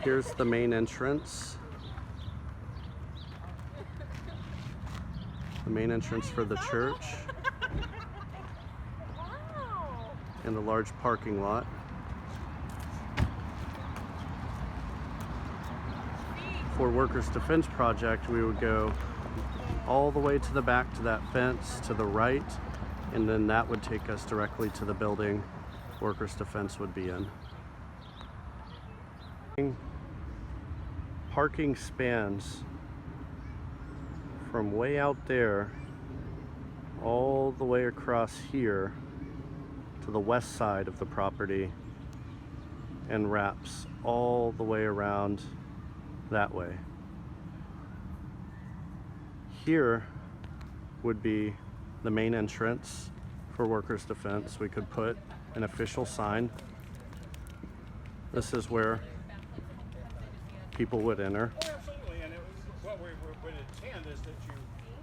Here's the main entrance. The main entrance for the church. And a large parking lot. For Workers' Defense Project, we would go all the way to the back to that fence to the right, and then that would take us directly to the building Workers' Defense would be in. Parking spans from way out there all the way across here to the west side of the property and wraps all the way around that way. Here would be the main entrance for Workers' Defense. We could put an official sign. This is where people would enter. Oh, absolutely, and what we would intend is that you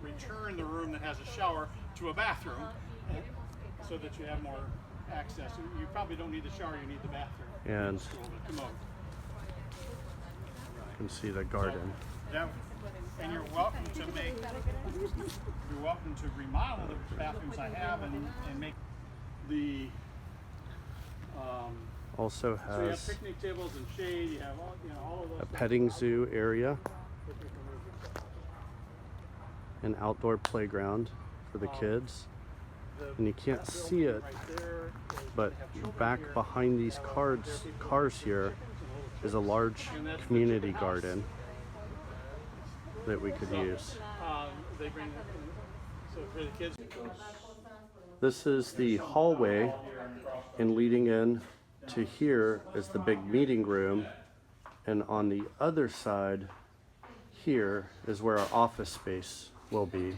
return the room that has a shower to a bathroom so that you have more access. You probably don't need the shower, you need the bathroom. And you can see the garden. So, and you're welcome to remodel the bathrooms I have and make the also so you have has picnic tables and shade, you have all of those a petting zoo area, an outdoor playground for the kids. And you can't see it, but back behind these cars here is a large community garden that we could use. This is the hallway, and leading in to here is the big meeting room, and on the other side here is where our office space will be.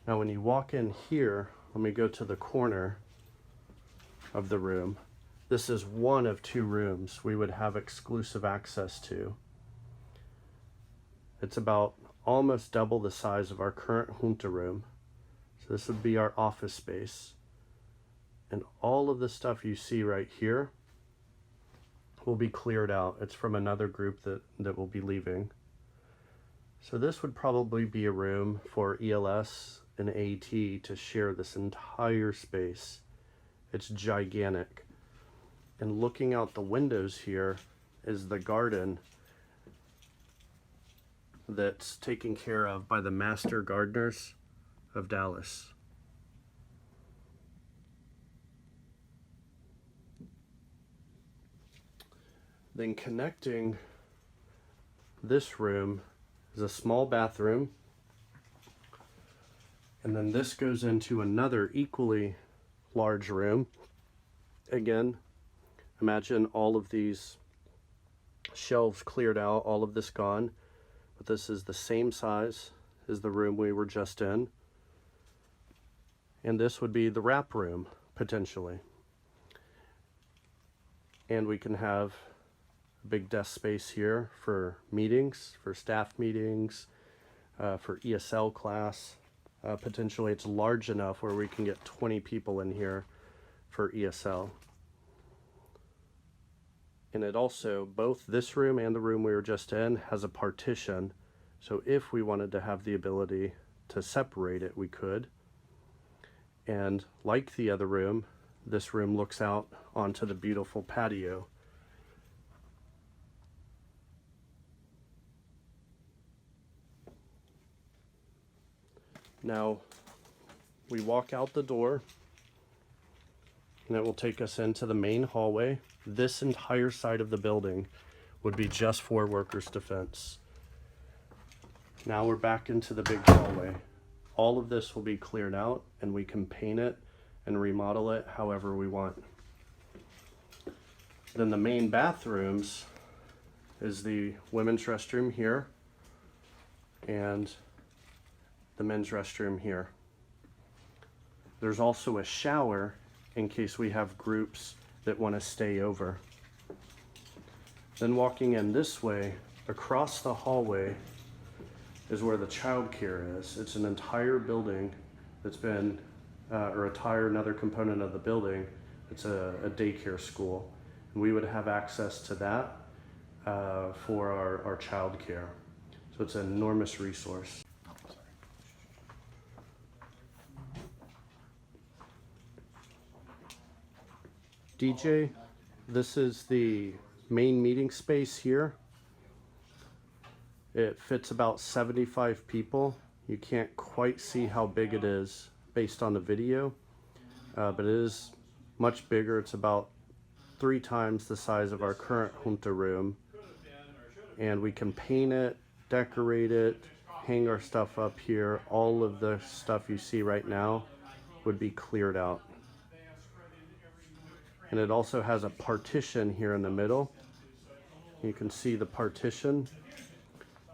Now when you walk in here, let me go to the corner of the room. This is one of two rooms we would have exclusive access to. It's about almost double the size of our current junta room. So this would be our office space. And all of the stuff you see right here will be cleared out. It's from another group that will be leaving. So this would probably be a room for ELS and AT to share this entire space. It's gigantic. And looking out the windows here is the garden that's taken care of by the master gardeners of Dallas. Then connecting this room is a small bathroom, and then this goes into another equally large room. Again, imagine all of these shelves cleared out, all of this gone, but this is the same size as the room we were just in. And this would be the wrap room, potentially. And we can have a big desk space here for meetings, for staff meetings, for ESL class. Potentially it's large enough where we can get 20 people in here for ESL. And it also, both this room and the room we were just in has a partition. So if we wanted to have the ability to separate it, we could. And like the other room, this room looks out onto the beautiful patio. Now, we walk out the door, and it will take us into the main hallway. This entire side of the building would be just for Workers' Defense. Now we're back into the big hallway. All of this will be cleared out, and we can paint it and remodel it however we want. Then the main bathrooms is the women's restroom here and the men's restroom here. There's also a shower in case we have groups that want to stay over. Then walking in this way, across the hallway is where the child care is. It's an entire building that's been, another component of the building. It's a daycare school. And we would have access to that for our child care. So it's an enormous resource. DJ, this is the main meeting space here. It fits about 75 people. You can't quite see how big it is based on the video, but it is much bigger. It's about 3 times the size of our current junta room, and we can paint it, decorate it, hang our stuff up here. All of the stuff you see right now would be cleared out. And it also has a partition here in the middle. You can see the partition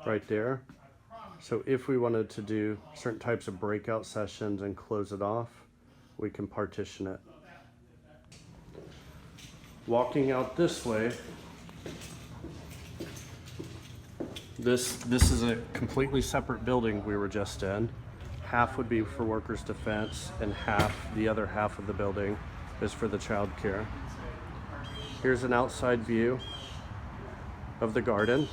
right there. So if we wanted to do certain types of breakout sessions and close it off, we can partition it. Walking out this way, this is a completely separate building we were just in. Half would be for workers' defense, and the other half of the building is for the child care. Here's an outside view of the garden.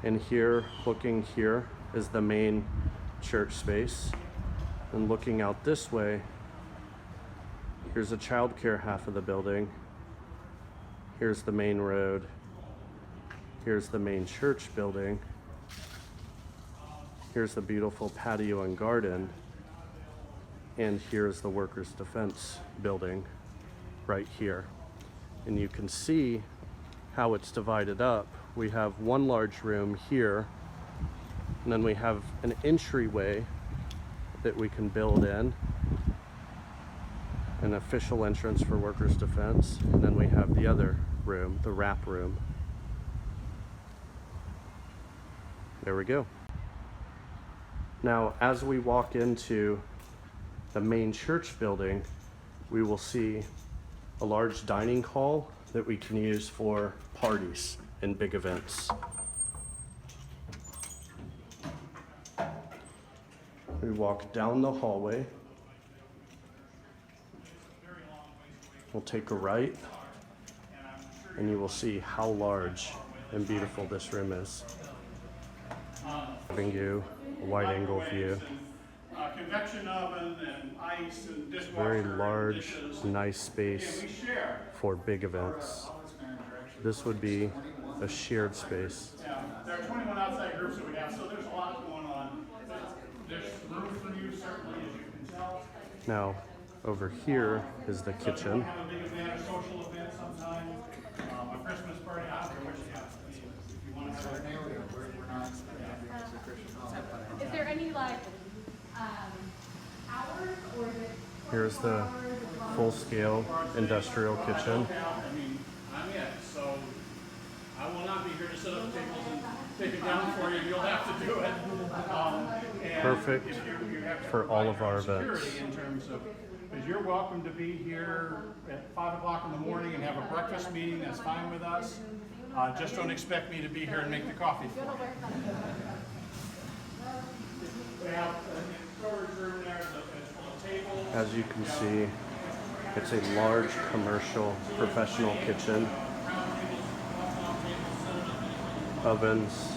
And here, looking here, is the main church space. And looking out this way, here's a child care half of the building. Here's the main road. Here's the main church building. Here's the beautiful patio and garden. And here's the workers' defense building right here. And you can see how it's divided up. We have one large room here, and then we have an entryway that we can build in, an official entrance for workers' defense, and then we have the other room, the wrap room. There we go. Now, as we walk into the main church building, we will see a large dining hall that we can use for parties and big events. We walk down the hallway. We'll take a right, and you will see how large and beautiful this room is. Giving you a wide angle view. Convection oven and ice and dishwasher. Very large, dishes. nice space for big events. This would be a shared space. Yeah, there are 21 outside groups that we have, so there's a lot going on. There's room for you, certainly, as you can tell. Now, over here is the kitchen. We have a big event, a social event sometime, a Christmas party, I don't care what you have. If you want to have a Is there any hours or is it? Here's the full-scale industrial kitchen. I mean, I'm it, so I will not be here to set up tables and take it down for you. You'll have to do it. And Perfect if you have to for all of our provide events. security in terms of, because you're welcome to be here at 5 o'clock in the morning and have a breakfast meeting. That's fine with us. Just don't expect me to be here and make the coffee for you. We have a storage room there, it's full of tables. As you can see, it's a large commercial professional kitchen. Ovens,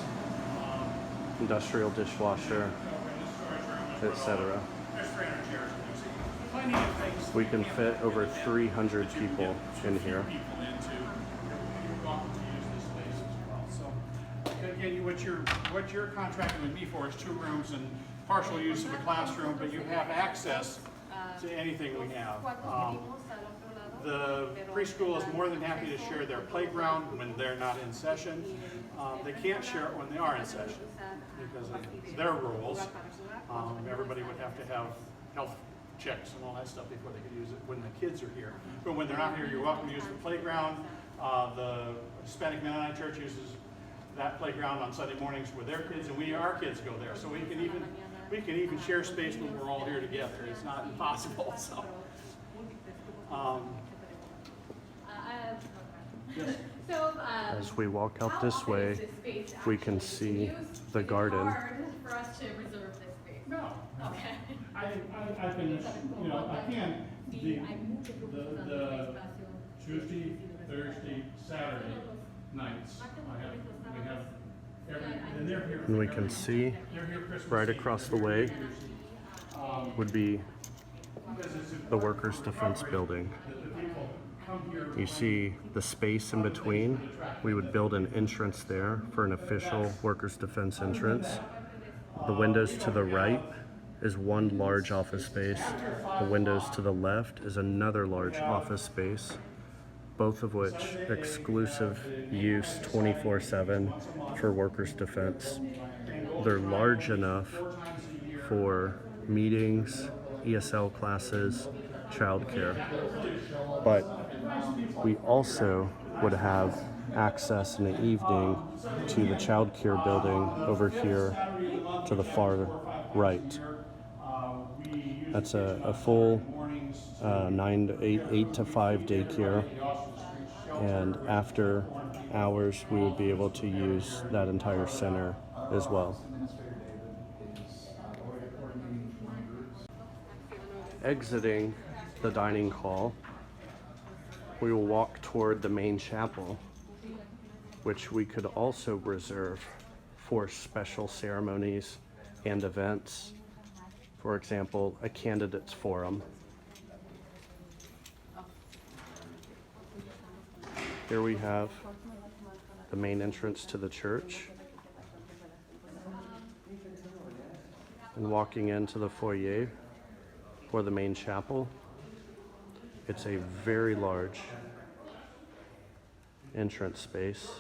industrial dishwasher, etc. There's 300 chairs. Plenty of things. We can fit over 300 people in here. People into. You're welcome to use this space as well. So again, what you're contracting with me for is 2 rooms and partial use of a classroom, but you have access to anything we have. The preschool is more than happy to share their playground when they're not in session. They can't share it when they are in session because of their rules. Everybody would have to have health checks and all that stuff before they could use it when the kids are here. But when they're not here, you're welcome to use the playground. The Hispanic Mennonite Church uses that playground on Sunday mornings with their kids, and our kids go there. So we can even share space when we're all here together. It's not impossible. So. Yes. As we walk out this way, we can see the garden. Hard for us to reserve this space. No. Okay. I've been, I can, the Tuesday, Thursday, Saturday, nights. We have and they're here. And we can see They're here Christmas right Eve. across the way would be the Workers' Defense Building. You see the space in between. We would build an entrance there for an official Workers' Defense entrance. The windows to the right is one large office space. The windows to the left is another large office space, both of which exclusive use 24/7 for Workers' Defense. They're large enough for meetings, ESL classes, childcare. But we also would have access in the evening to the childcare building over here to the far right. That's a full 9 to 8 to 5 daycare. And after hours, we would be able to use that entire center as well. Exiting the dining hall, we will walk toward the main chapel, which we could also reserve for special ceremonies and events. For example, a candidates forum. Here we have the main entrance to the church. And walking into the foyer for the main chapel, it's a very large entrance space,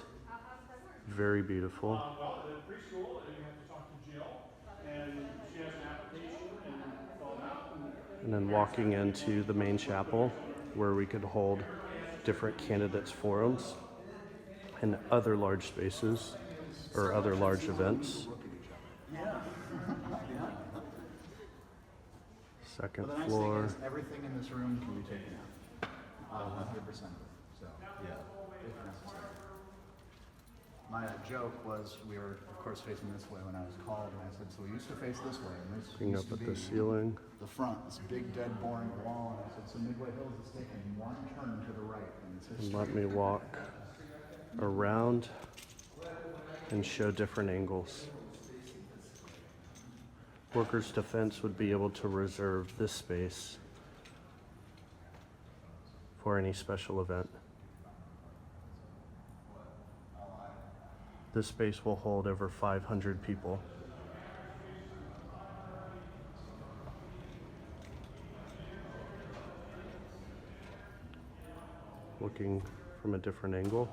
very beautiful. The preschool, and you have to talk to Jill, and she has an application and fill it out. And then walking into the main chapel where we could hold different candidates forums and other large spaces or other large events. Second Well, the nice floor. thing is everything in this room can be taken out. 100% of it. So, yeah, if necessary. My joke was we were, of course, facing this way when I was called, and I said, so we used to face this way, and this Looking used up to at the be ceiling. the front, this big, dead, boring wall, and I said, so Midway Hills is taking one turn to the right, and it's And history. let me walk around and show different angles. Workers' Defense would be able to reserve this space for any special event. This space will hold over 500 people. Looking from a different angle.